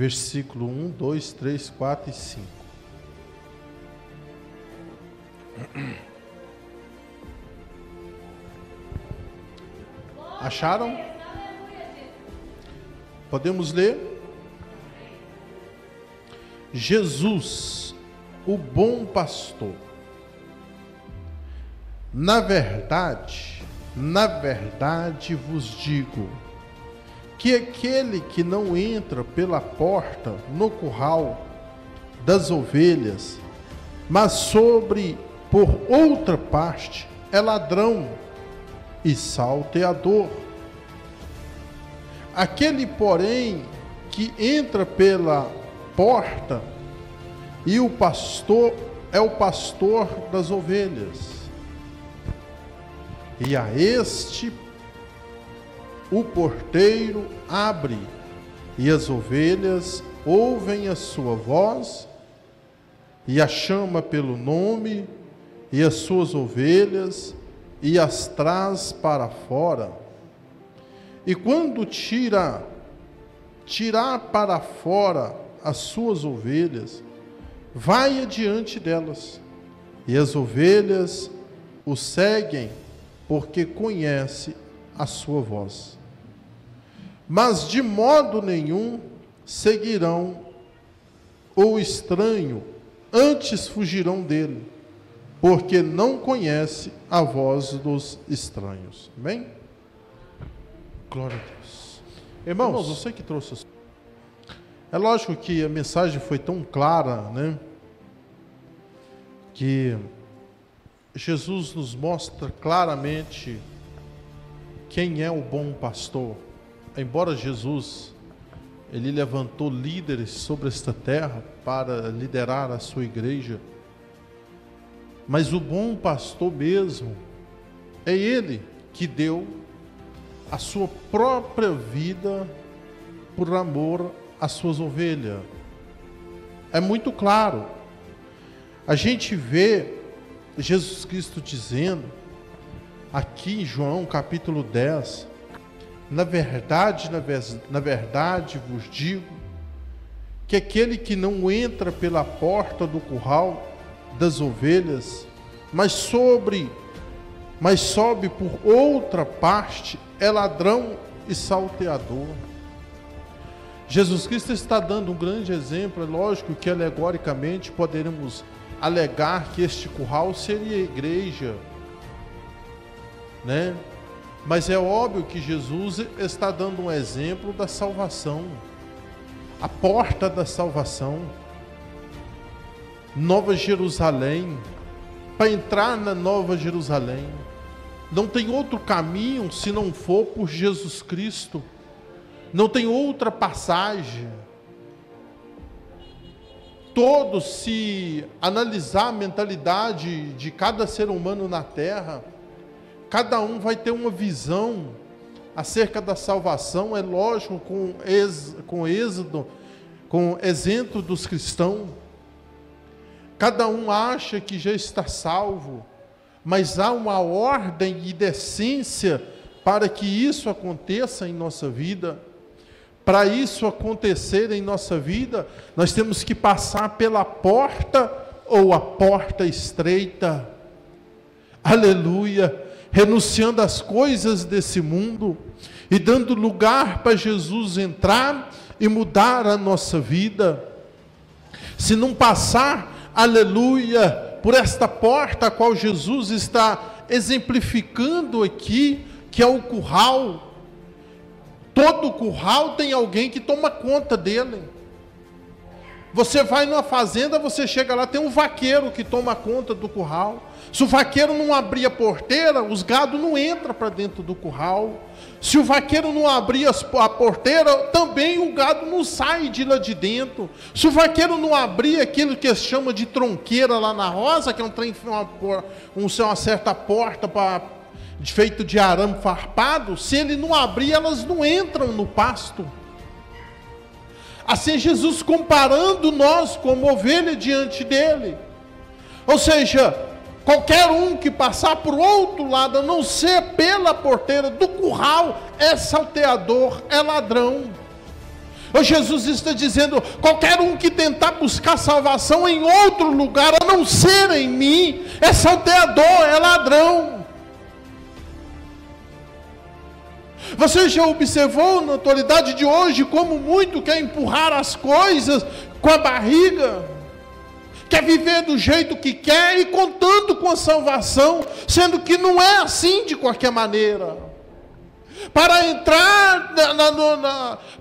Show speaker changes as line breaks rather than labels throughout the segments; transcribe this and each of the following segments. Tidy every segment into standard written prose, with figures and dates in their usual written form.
versículo 1, 2, 3, 4 e 5. Acharam? Podemos ler? Jesus, o bom pastor. Na verdade vos digo, que aquele que não entra pela porta no curral das ovelhas, mas sobre por outra parte, é ladrão e salteador. Aquele, porém, que entra pela porta, e o pastor é o pastor das ovelhas. E a este o porteiro abre, e as ovelhas ouvem a sua voz, e a chama pelo nome, e as suas ovelhas, e as traz para fora. E quando tirar para fora as suas ovelhas, vai adiante delas, e as ovelhas o seguem, porque conhece a sua voz. Mas de modo nenhum seguirão o estranho, antes fugirão dele, porque não conhece a voz dos estranhos. Amém? Glória a Deus. Irmãos, você que trouxe. É lógico que a mensagem foi tão clara, né? Que Jesus nos mostra claramente quem é o bom pastor. Embora Jesus, ele levantou líderes sobre esta terra para liderar a sua igreja, mas o bom pastor mesmo é ele que deu a sua própria vida por amor às suas ovelhas. É muito claro. A gente vê Jesus Cristo dizendo aqui em João capítulo 10, na verdade vos digo, que aquele que não entra pela porta do curral das ovelhas, mas sobe por outra parte, é ladrão e salteador. Jesus Cristo está dando um grande exemplo. É lógico que alegoricamente poderemos alegar que este curral seria a igreja, né? Mas é óbvio que Jesus está dando um exemplo da salvação, a porta da salvação, Nova Jerusalém. Para entrar na Nova Jerusalém, não tem outro caminho se não for por Jesus Cristo, não tem outra passagem. Todos, se analisar a mentalidade de cada ser humano na terra, cada um vai ter uma visão acerca da salvação. É lógico, com exemplo dos cristãos. Cada um acha que já está salvo, mas há uma ordem e decência para que isso aconteça em nossa vida. Para isso acontecer em nossa vida, nós temos que passar pela porta ou a porta estreita. Aleluia! Renunciando às coisas desse mundo e dando lugar para Jesus entrar e mudar a nossa vida. Se não passar, aleluia, por esta porta a qual Jesus está exemplificando aqui, que é o curral. Todo curral tem alguém que toma conta dele. Você vai numa fazenda, você chega lá, tem um vaqueiro que toma conta do curral. Se o vaqueiro não abrir a porteira, os gados não entram para dentro do curral. Se o vaqueiro não abrir a porteira, também o gado não sai de lá de dentro. Se o vaqueiro não abrir aquilo que eles chamam de tronqueira lá na roça, que é um trem, uma certa porta feito de arame farpado, se ele não abrir, elas não entram no pasto. Assim, Jesus comparando nós como ovelha diante dele. Ou seja, qualquer um que passar por outro lado, a não ser pela porteira do curral, é salteador, é ladrão. O Jesus está dizendo: qualquer um que tentar buscar salvação em outro lugar, a não ser em mim, é salteador, é ladrão. Você já observou na atualidade de hoje como muito quer empurrar as coisas com a barriga, quer viver do jeito que quer e contando com a salvação, sendo que não é assim de qualquer maneira. Para entrar,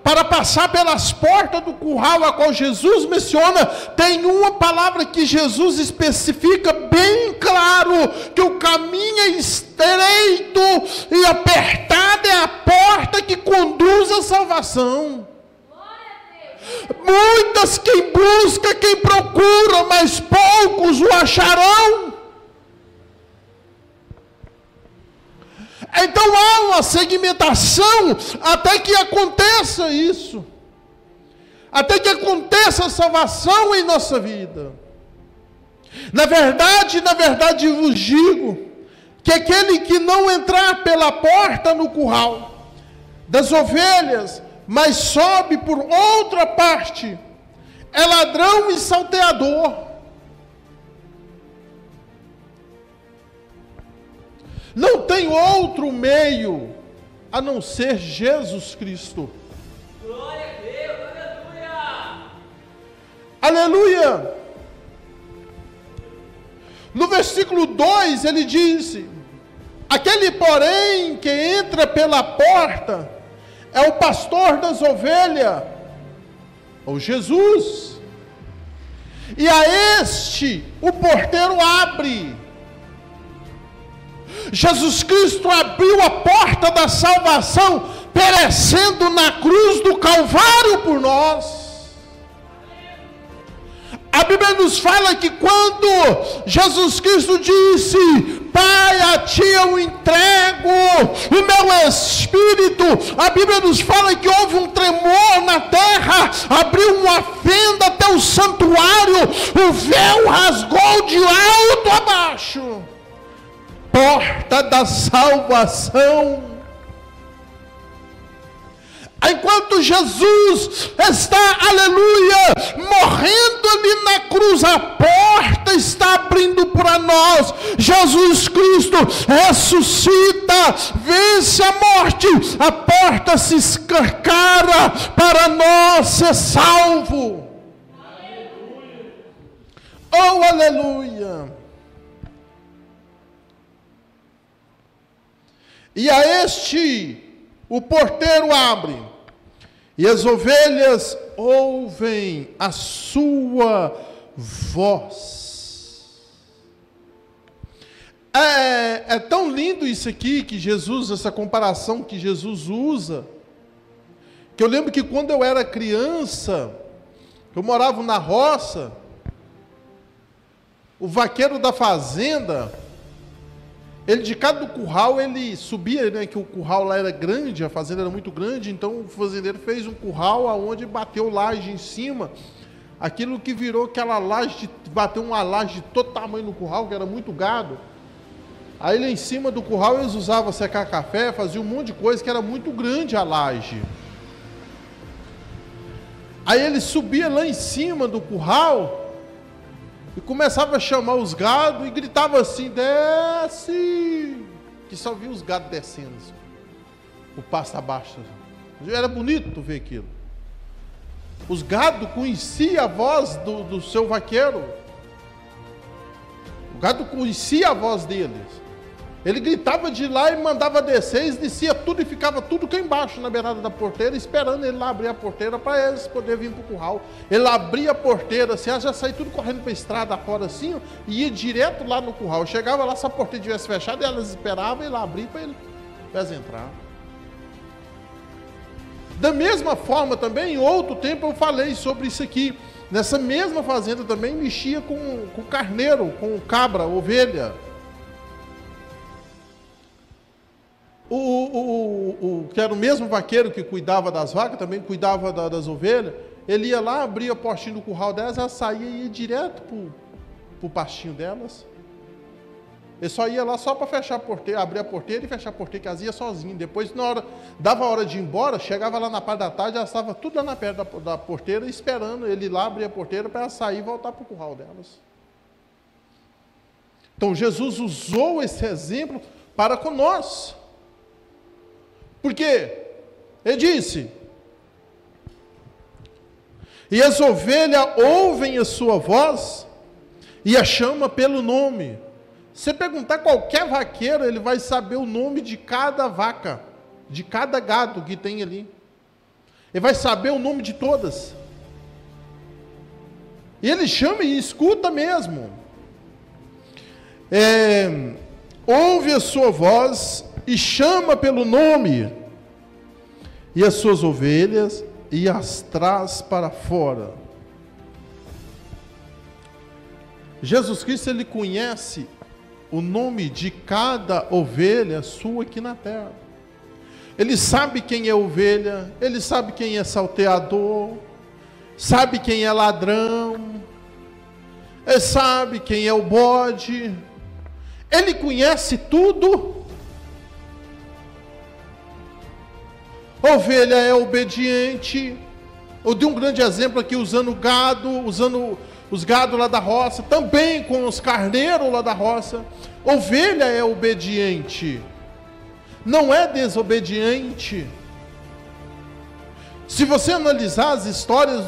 para passar pelas portas do curral a qual Jesus menciona, tem uma palavra que Jesus especifica bem claro, que o caminho é estreito e apertada é a porta que conduz à salvação. Muitas quem busca, quem procura, mas poucos o acharão. Então há uma segmentação até que aconteça isso, até que aconteça a salvação em nossa vida. Na verdade eu vos digo que aquele que não entrar pela porta no curral das ovelhas, mas sobe por outra parte, é ladrão e salteador. Não tem outro meio a não ser Jesus Cristo.
Glória a Deus, aleluia!
Aleluia! No versículo 2 ele diz: aquele porém que entra pela porta é o pastor das ovelhas, ou Jesus. E a este o porteiro abre. Jesus Cristo abriu a porta da salvação, perecendo na cruz do Calvário por nós. A Bíblia nos fala que quando Jesus Cristo disse: Pai, a Ti eu entrego o meu espírito, a Bíblia nos fala que houve um tremor na terra, abriu uma fenda até o santuário, o véu rasgou de alto a baixo. Porta da salvação. Enquanto Jesus está, aleluia, morrendo ali na cruz, a porta está abrindo para nós. Jesus Cristo ressuscita, vence a morte, a porta se escancara para nós ser salvo. Aleluia. Oh, aleluia. E a este o porteiro abre, e as ovelhas ouvem a sua voz. É tão lindo isso aqui que Jesus, essa comparação que Jesus usa, que eu lembro que quando eu era criança, eu morava na roça, o vaqueiro da fazenda, ele de cada do curral, ele subia, né, que o curral lá era grande, a fazenda era muito grande, então o fazendeiro fez um curral aonde bateu laje em cima, aquilo que virou aquela laje, bateu uma laje de todo tamanho no curral, que era muito gado. Aí lá em cima do curral eles usavam secar café, faziam um monte de coisa, que era muito grande a laje. Aí ele subia lá em cima do curral e começava a chamar os gados e gritava assim: desce! Que só via os gados descendo, assim, o pasto abaixo. Era bonito ver aquilo. Os gados conheciam a voz do seu vaqueiro. O gado conhecia a voz deles. Ele gritava de lá e mandava descer, eles descia tudo e ficava tudo cá embaixo, na beirada da porteira, esperando ele lá abrir a porteira para eles poderem vir para o curral. Ele abria a porteira, assim, já saía tudo correndo para a estrada fora assim, ó, e ia direto lá no curral. Chegava lá, se a porteira tivesse fechada, elas esperavam ele abrir para eles entrar. Da mesma forma também, em outro tempo eu falei sobre isso aqui. Nessa mesma fazenda também mexia com carneiro, com cabra, ovelha. Que era o mesmo vaqueiro que cuidava das vacas, também cuidava das ovelhas. Ele ia lá, abria a portinha do curral delas, ela saía e ia direto para o pastinho delas. Ele só ia lá só para fechar a porteira, abrir a porteira e fechar a porteira, que ia sozinho. Depois, dava a hora de ir embora, chegava lá na parte da tarde, elas estavam tudo lá na perto da porteira, esperando ele ir lá abrir a porteira para ela sair e voltar para o curral delas. Então, Jesus usou esse exemplo para com nós. Por quê? Ele disse: e as ovelhas ouvem a sua voz e a chama pelo nome. Se perguntar qualquer vaqueiro, ele vai saber o nome de cada vaca, de cada gado que tem ali. Ele vai saber o nome de todas. E ele chama e escuta mesmo. Ouve a sua voz e chama pelo nome. E as suas ovelhas e as traz para fora. Jesus Cristo, ele conhece o nome de cada ovelha sua aqui na terra. Ele sabe quem é ovelha, ele sabe quem é salteador, sabe quem é ladrão, ele sabe quem é o bode, ele conhece tudo. Ovelha é obediente. Eu dei um grande exemplo aqui usando gado, usando os gados lá da roça, também com os carneiros lá da roça. Ovelha é obediente, não é desobediente. Se você analisar as histórias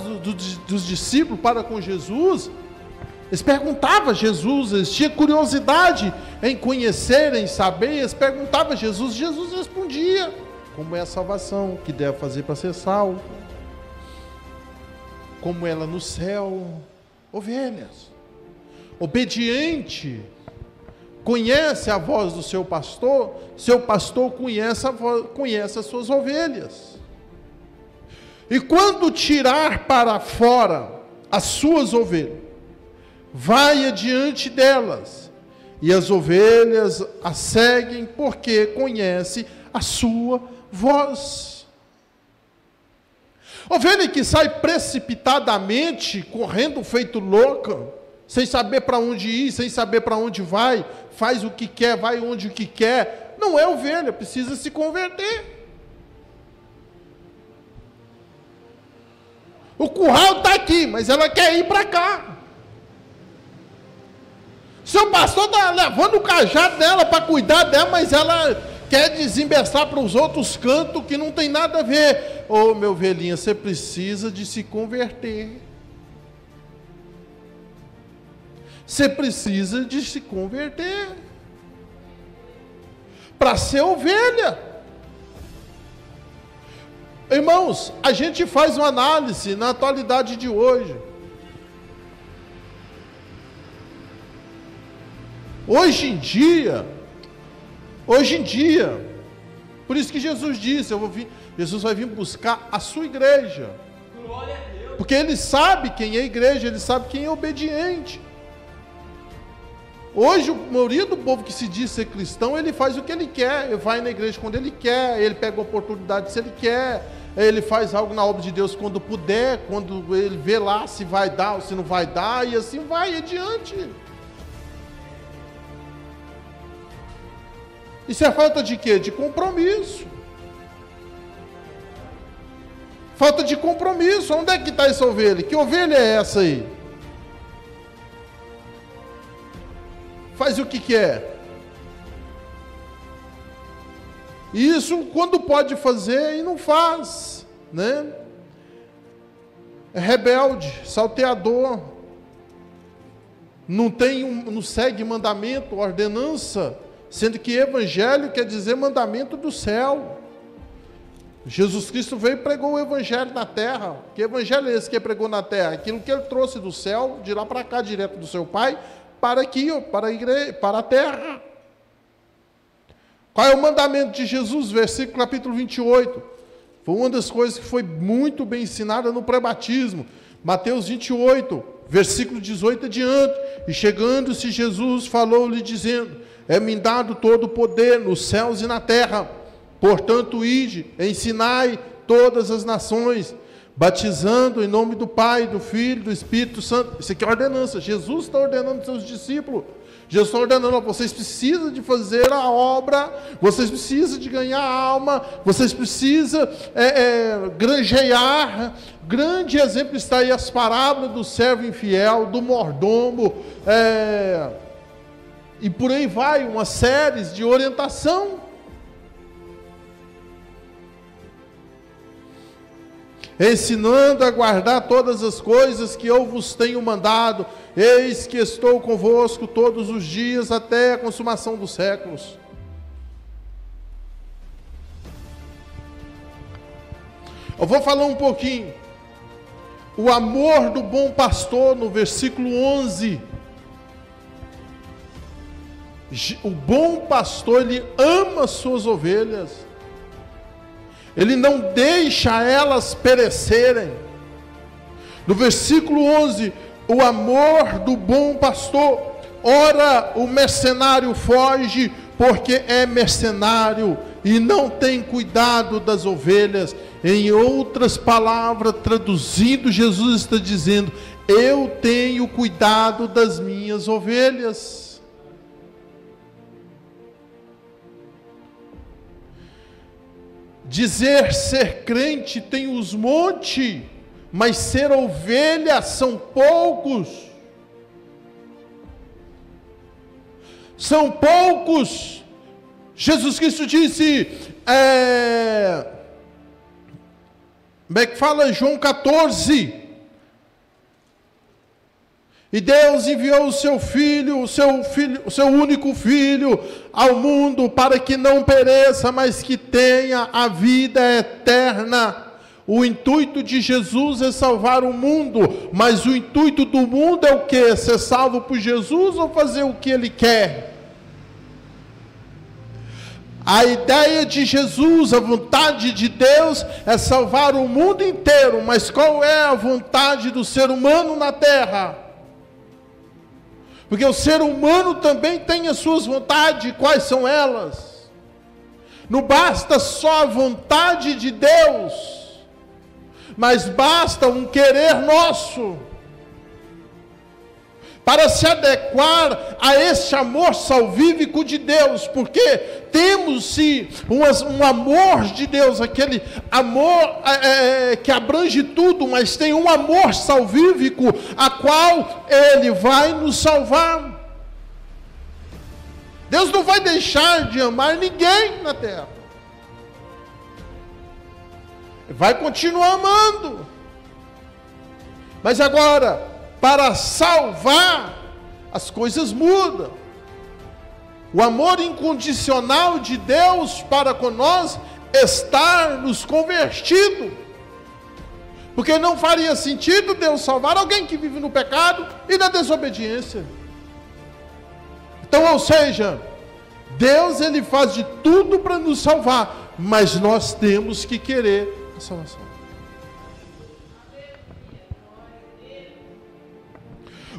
dos discípulos para com Jesus, eles perguntavam a Jesus, eles tinham curiosidade em conhecer, em saber, eles perguntavam a Jesus, Jesus respondia: como é a salvação, o que deve fazer para ser salvo, como ela no céu. Ovelhas, obediente, conhece a voz do seu pastor conhece as suas ovelhas. E quando tirar para fora as suas ovelhas, vai adiante delas, e as ovelhas a seguem, porque conhece a sua voz. Ovelha que sai precipitadamente, correndo feito louca, sem saber para onde ir, sem saber para onde vai, faz o que quer, vai onde o que quer, não é ovelha, precisa se converter. O curral está aqui, mas ela quer ir para cá. Seu pastor está levando o cajado dela para cuidar dela, mas ela quer desembestar para os outros cantos que não tem nada a ver. Ô, meu velhinho, você precisa de se converter. Você precisa de se converter para ser ovelha. Irmãos, a gente faz uma análise na atualidade de hoje. Hoje em dia, por isso que Jesus disse, Jesus vai vir buscar a sua igreja.
Glória a Deus.
Porque ele sabe quem é a igreja, ele sabe quem é obediente. Hoje, a maioria do povo que se diz ser cristão, ele faz o que ele quer, ele vai na igreja quando ele quer, ele pega a oportunidade se ele quer, ele faz algo na obra de Deus quando puder, quando ele vê lá se vai dar ou se não vai dar, e assim vai adiante. Isso é falta de quê? De compromisso. Falta de compromisso. Onde é que está essa ovelha? Que ovelha é essa aí? Faz o que quer. Isso quando pode fazer e não faz, né? É rebelde, salteador, não segue mandamento, ordenança, sendo que evangelho quer dizer mandamento do céu. Jesus Cristo veio e pregou o evangelho na terra. Que evangelho é esse que ele pregou na terra? Aquilo que ele trouxe do céu, de lá para cá, direto do seu Pai, para aqui, para a igreja, para a terra. Qual é o mandamento de Jesus? Versículo capítulo 28. Foi uma das coisas que foi muito bem ensinada no pré-batismo. Mateus 28, versículo 18 adiante. E chegando-se Jesus, falou-lhe dizendo: é-me dado todo o poder nos céus e na terra. Portanto, ide, ensinai todas as nações, batizando em nome do Pai, do Filho, do Espírito Santo. Isso aqui é ordenança. Jesus está ordenando aos seus discípulos. Jesus está ordenando, vocês precisam de fazer a obra, vocês precisam de ganhar alma, vocês precisam granjear. Grande exemplo está aí as parábolas do servo infiel, do mordomo, e por aí vai, uma série de orientação. Ensinando a guardar todas as coisas que eu vos tenho mandado, eis que estou convosco todos os dias até a consumação dos séculos. Eu vou falar um pouquinho. O amor do bom pastor, no versículo 11. O bom pastor, ele ama as suas ovelhas. Ele não deixa elas perecerem. No versículo 11, o amor do bom pastor. Ora, o mercenário foge, porque é mercenário e não tem cuidado das ovelhas. Em outras palavras, traduzindo, Jesus está dizendo: eu tenho cuidado das minhas ovelhas. Dizer ser crente tem os montes, mas ser ovelha são poucos. São poucos. Jesus Cristo disse, como é que fala João 14? E Deus enviou o seu único filho ao mundo para que não pereça, mas que tenha a vida eterna. O intuito de Jesus é salvar o mundo, mas o intuito do mundo é o quê? Ser salvo por Jesus ou fazer o que Ele quer? A ideia de Jesus, a vontade de Deus é salvar o mundo inteiro, mas qual é a vontade do ser humano na terra? Porque o ser humano também tem as suas vontades. Quais são elas? Não basta só a vontade de Deus, mas basta um querer nosso, para se adequar a esse amor salvífico de Deus, porque temos um amor de Deus, aquele amor que abrange tudo, mas tem um amor salvífico, a qual Ele vai nos salvar. Deus não vai deixar de amar ninguém na terra, vai continuar amando, mas agora, para salvar, as coisas mudam. O amor incondicional de Deus para com nós está nos convertido. Porque não faria sentido Deus salvar alguém que vive no pecado e na desobediência. Então, ou seja, Deus ele faz de tudo para nos salvar, mas nós temos que querer a salvação.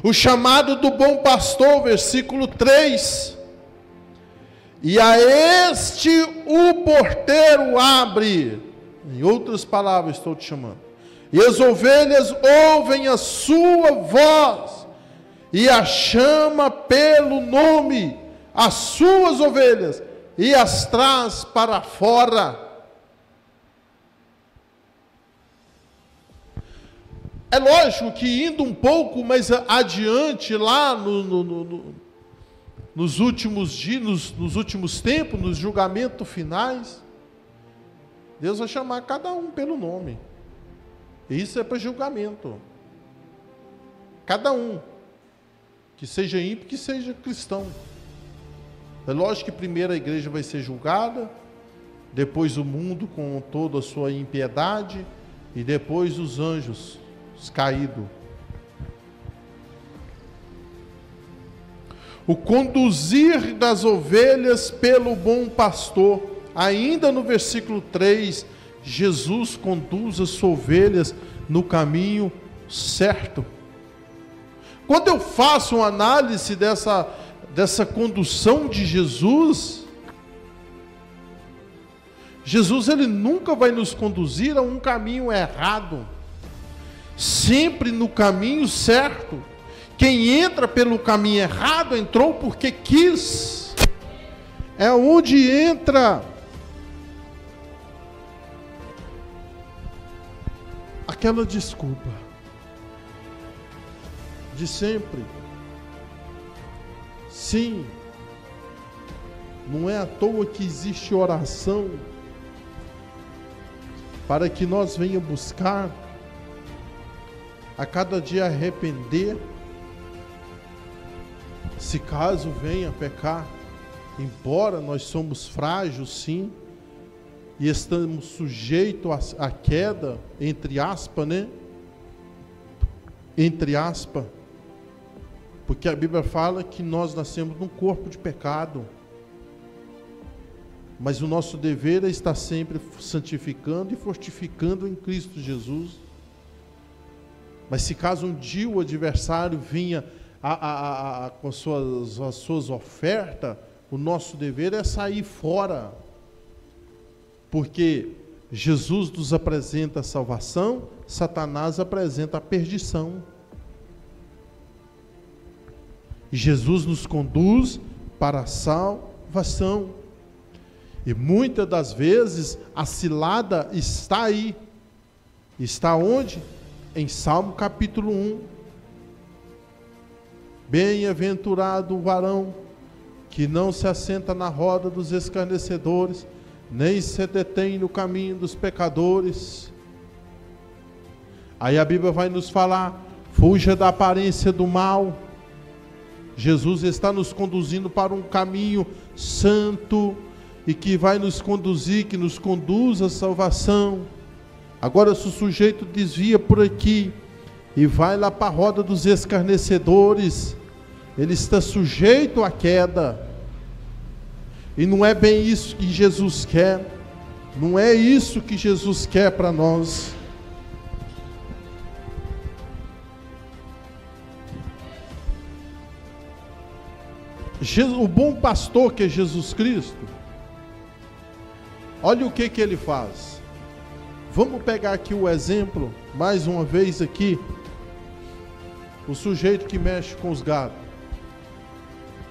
O chamado do bom pastor, versículo 3. E a este o porteiro abre. Em outras palavras, estou te chamando. E as ovelhas ouvem a sua voz, e a chama pelo nome, as suas ovelhas, e as traz para fora. É lógico que indo um pouco mais adiante, lá nos últimos dias, nos últimos tempos, nos julgamentos finais, Deus vai chamar cada um pelo nome. Isso é para julgamento. Cada um, que seja ímpio, que seja cristão. É lógico que primeiro a igreja vai ser julgada, depois o mundo com toda a sua impiedade, e depois os anjos caído. O conduzir das ovelhas pelo bom pastor. Ainda no versículo 3, Jesus conduz as ovelhas no caminho certo. Quando eu faço uma análise dessa condução de Jesus, ele nunca vai nos conduzir a um caminho errado. Sempre no caminho certo, Quem entra pelo caminho errado, entrou porque quis. É onde entra aquela desculpa de sempre. Sim, não é à toa que existe oração para que nós venhamos buscar a cada dia arrepender, se caso venha pecar, embora nós somos frágeis sim, e estamos sujeitos à queda, entre aspas, né? Entre aspas, porque a Bíblia fala que nós nascemos num corpo de pecado, mas o nosso dever é estar sempre santificando e fortificando em Cristo Jesus. Mas se caso um dia o adversário vinha com as suas ofertas, o nosso dever é sair fora, porque Jesus nos apresenta a salvação, Satanás apresenta a perdição. E Jesus nos conduz para a salvação. E muitas das vezes a cilada está aí. Está onde? Em Salmo capítulo 1. Bem-aventurado o varão que não se assenta na roda dos escarnecedores, nem se detém no caminho dos pecadores. Aí a Bíblia vai nos falar: fuja da aparência do mal. Jesus está nos conduzindo para um caminho santo e que vai nos conduzir, que nos conduz à salvação. Agora, se o sujeito desvia por aqui e vai lá para a roda dos escarnecedores, ele está sujeito à queda. E não é bem isso que Jesus quer. Não é isso que Jesus quer para nós. O bom pastor, que é Jesus Cristo, olha o que ele faz. Vamos pegar aqui o exemplo, mais uma vez aqui, o sujeito que mexe com os gados.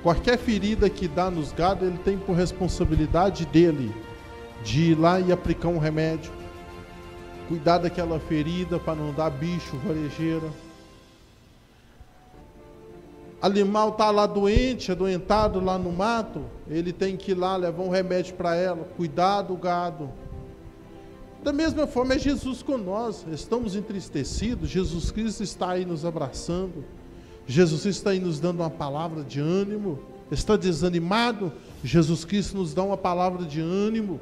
Qualquer ferida que dá nos gados, ele tem por responsabilidade dele de ir lá e aplicar um remédio, cuidar daquela ferida para não dar bicho, varejeira. Animal está lá doente, adoentado lá no mato, ele tem que ir lá levar um remédio para ela, cuidar do gado. Da mesma forma é Jesus com nós. Estamos entristecidos, Jesus Cristo está aí nos abraçando, Jesus Cristo está aí nos dando uma palavra de ânimo. Está desanimado? Jesus Cristo nos dá uma palavra de ânimo.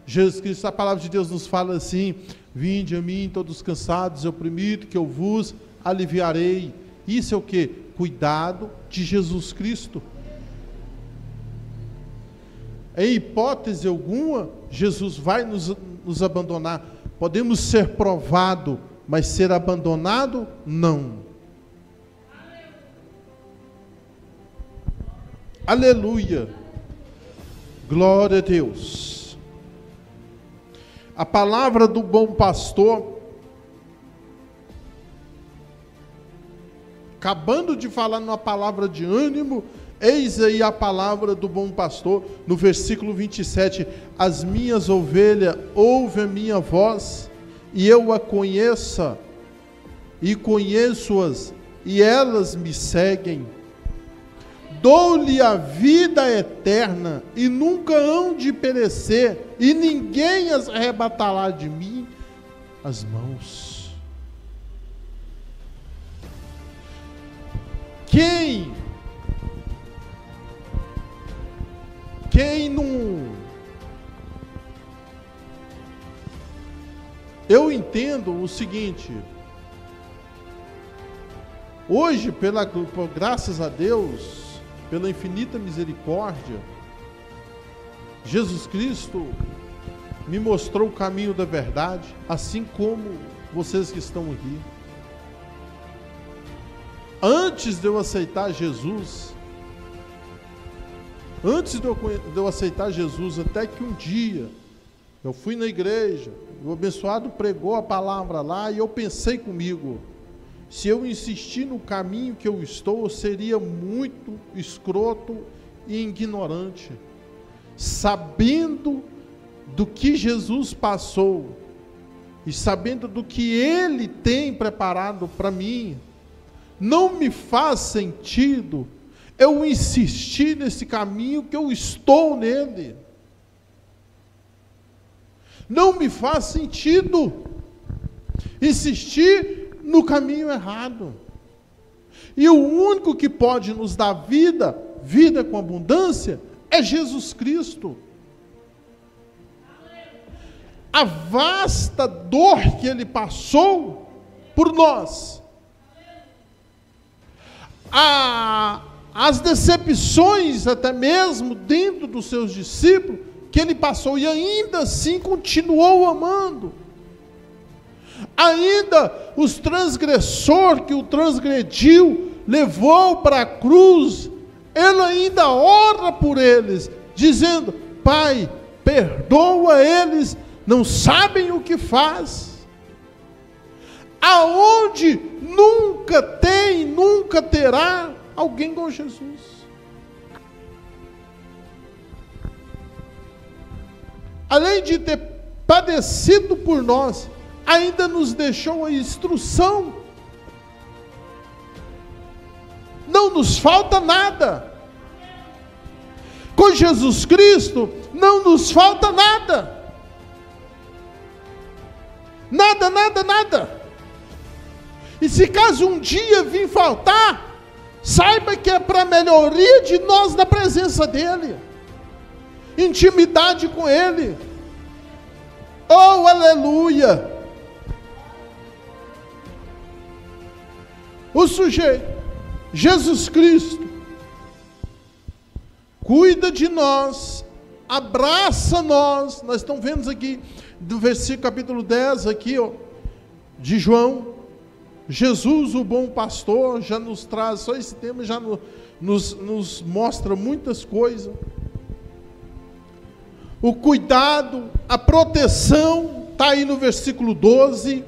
Jesus Cristo, a palavra de Deus nos fala assim: vinde a mim todos cansados e oprimidos, que eu vos aliviarei. Isso é o que? Cuidado de Jesus Cristo. Em hipótese alguma, Jesus vai nos abandonar. Podemos ser provados, mas ser abandonado, não. Aleluia. Glória a Deus. A palavra do bom pastor, acabando de falar numa palavra de ânimo, eis aí a palavra do bom pastor, no versículo 27, as minhas ovelhas ouvem a minha voz, e eu a conheço, e conheço-as, e elas me seguem. Dou-lhe a vida eterna, e nunca hão de perecer, e ninguém as arrebatará de mim as mãos. Quem não... Eu entendo o seguinte: hoje, por graças a Deus, pela infinita misericórdia, Jesus Cristo me mostrou o caminho da verdade, assim como vocês que estão aqui. Antes de eu aceitar Jesus, até que um dia eu fui na igreja, o abençoado pregou a palavra lá, e eu pensei comigo: se eu insistir no caminho que eu estou, eu seria muito escroto e ignorante, sabendo do que Jesus passou e sabendo do que Ele tem preparado para mim. Não me faz sentido eu insistir nesse caminho que eu estou nele. Não me faz sentido insistir no caminho errado. E o único que pode nos dar vida, vida com abundância, é Jesus Cristo. A vasta dor que Ele passou por nós, as decepções até mesmo dentro dos seus discípulos, que Ele passou, e ainda assim continuou amando. Ainda os transgressores que o transgrediu, levou para a cruz, Ele ainda ora por eles, dizendo: Pai, perdoa eles, não sabem o que faz. Aonde nunca tem, nunca terá alguém com Jesus. Além de ter padecido por nós, ainda nos deixou a instrução. Não nos falta nada. Com Jesus Cristo, não nos falta nada. Nada, nada, nada. E se caso um dia vir faltar, saiba que é para a melhoria de nós na presença dEle. Intimidade com Ele. Oh, aleluia! O sujeito, Jesus Cristo, cuida de nós, abraça nós. Nós estamos vendo aqui, do versículo capítulo 10, aqui, ó, de João. Jesus, o bom pastor, já nos traz, só esse tema já nos mostra muitas coisas. O cuidado, a proteção, está aí no versículo 12.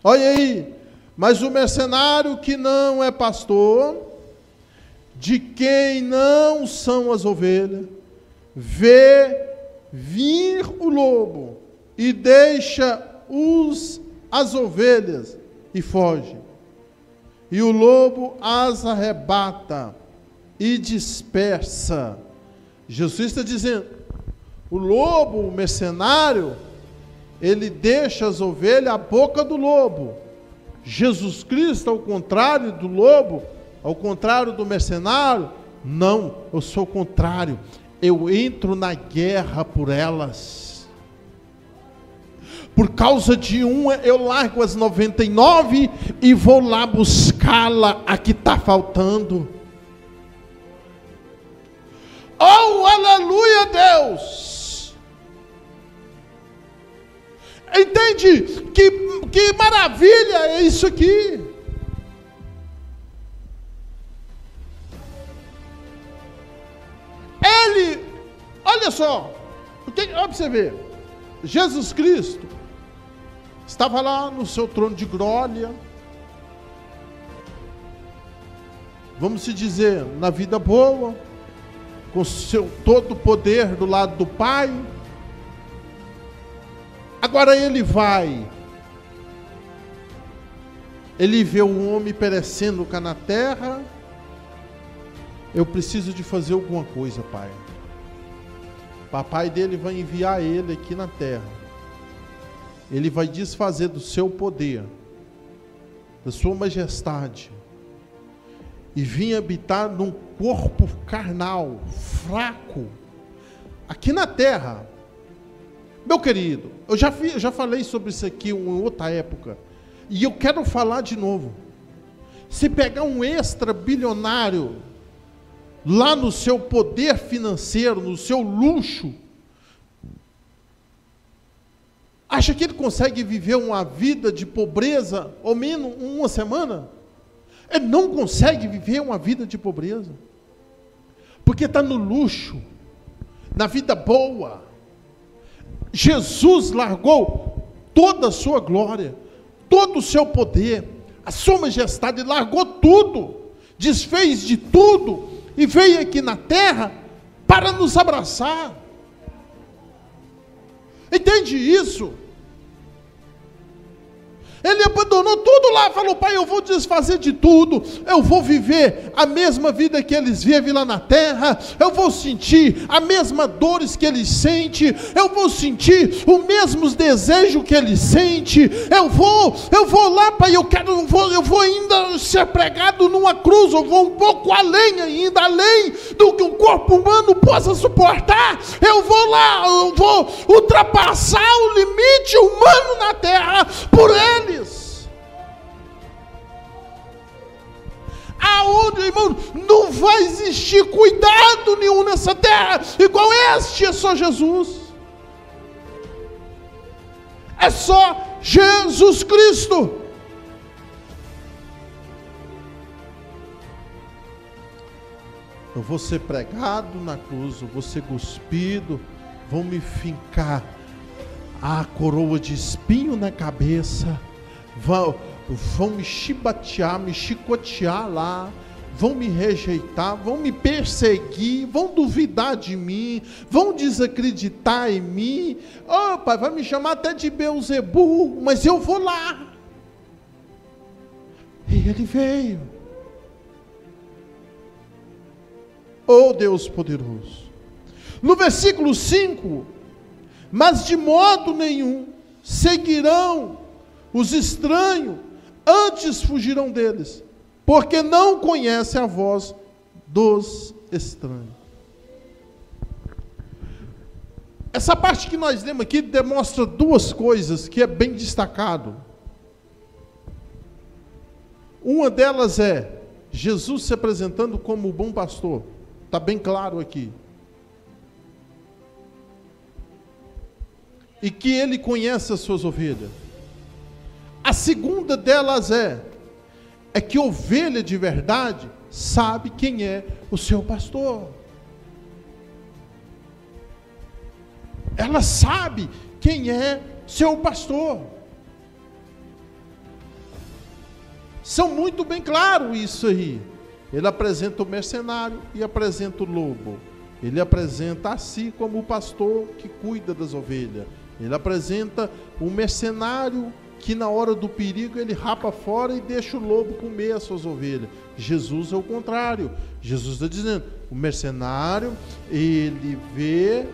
Olha aí. Mas o mercenário que não é pastor, de quem não são as ovelhas, vê vir o lobo e deixa as ovelhas e foge. E o lobo as arrebata e dispersa. Jesus está dizendo, o lobo, o mercenário, ele deixa as ovelhas à boca do lobo. Jesus Cristo, ao contrário do lobo, ao contrário do mercenário, não, eu sou o contrário, eu entro na guerra por elas. Por causa de uma, eu largo as 99 e vou lá buscá-la, a que está faltando. Oh, aleluia, Deus! Entende? Que maravilha é isso aqui. Ele, olha só, olha para você ver, Jesus Cristo estava lá no seu trono de glória, vamos se dizer, na vida boa, com seu todo o poder do lado do Pai. Agora ele vê o homem perecendo cá na terra. Eu preciso de fazer alguma coisa, Pai. Papai dele vai enviar ele aqui na terra. Ele vai desfazer do seu poder, da sua majestade, e vir habitar num corpo carnal, fraco, aqui na terra. Meu querido, eu já falei sobre isso aqui em outra época, e eu quero falar de novo. Se pegar um extra bilionário, lá no seu poder financeiro, no seu luxo, acha que ele consegue viver uma vida de pobreza, ao menos uma semana? Ele não consegue viver uma vida de pobreza, porque está no luxo, na vida boa. Jesus largou toda a sua glória, todo o seu poder, a sua majestade, largou tudo, desfez de tudo e veio aqui na terra para nos abraçar. Entende isso? Ele abandonou tudo lá, falou: Pai, eu vou desfazer de tudo, eu vou viver a mesma vida que eles vivem lá na terra, eu vou sentir as mesmas dores que eles sentem, eu vou sentir os mesmos desejos que eles sentem, eu vou lá, Pai, eu vou ainda ser pregado numa cruz, eu vou um pouco além ainda, além do que o corpo humano possa suportar, eu vou lá, eu vou ultrapassar o limite humano na terra, por ele. Aonde, irmão, não vai existir cuidado nenhum nessa terra igual este, é só Jesus. É só Jesus Cristo. Eu vou ser pregado na cruz, eu vou ser cuspido, vão me fincar a coroa de espinho na cabeça, vão me chibatear, me chicotear lá, vão me rejeitar, vão me perseguir, vão duvidar de mim, vão desacreditar em mim. Oh, Pai, vai me chamar até de Beelzebu, mas eu vou lá. E ele veio. Oh, Deus poderoso. No versículo 5, mas de modo nenhum seguirão os estranhos, antes fugirão deles, porque não conhecem a voz dos estranhos. Essa parte que nós lemos aqui demonstra duas coisas que é bem destacado. Uma delas é Jesus se apresentando como o bom pastor. Está bem claro aqui. E que ele conhece as suas ovelhas. A segunda delas é que ovelha de verdade sabe quem é o seu pastor. Ela sabe quem é seu pastor. São muito bem claro isso aí. Ele apresenta o mercenário e apresenta o lobo. Ele apresenta a si como o pastor que cuida das ovelhas. Ele apresenta o mercenário que na hora do perigo ele rapa fora e deixa o lobo comer as suas ovelhas. Jesus é o contrário. Jesus está dizendo, o mercenário, ele vê,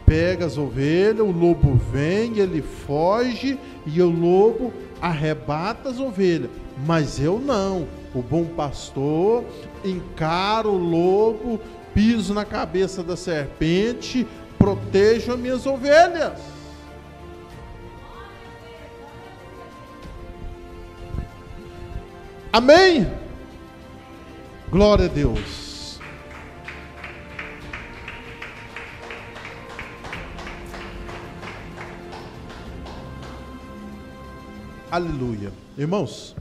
pega as ovelhas, o lobo vem, ele foge e o lobo arrebata as ovelhas. Mas eu não. O bom pastor encara o lobo, piso na cabeça da serpente, protejo as minhas ovelhas. Amém? Glória a Deus. Aleluia. Irmãos,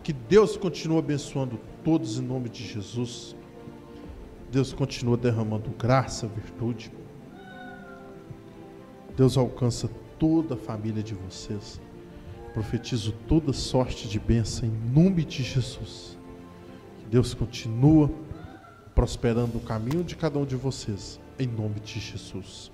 que Deus continue abençoando todos em nome de Jesus. Deus continua derramando graça, virtude. Deus alcança toda a família de vocês. Profetizo toda sorte de bênção em nome de Jesus. Deus continua prosperando o caminho de cada um de vocês, em nome de Jesus.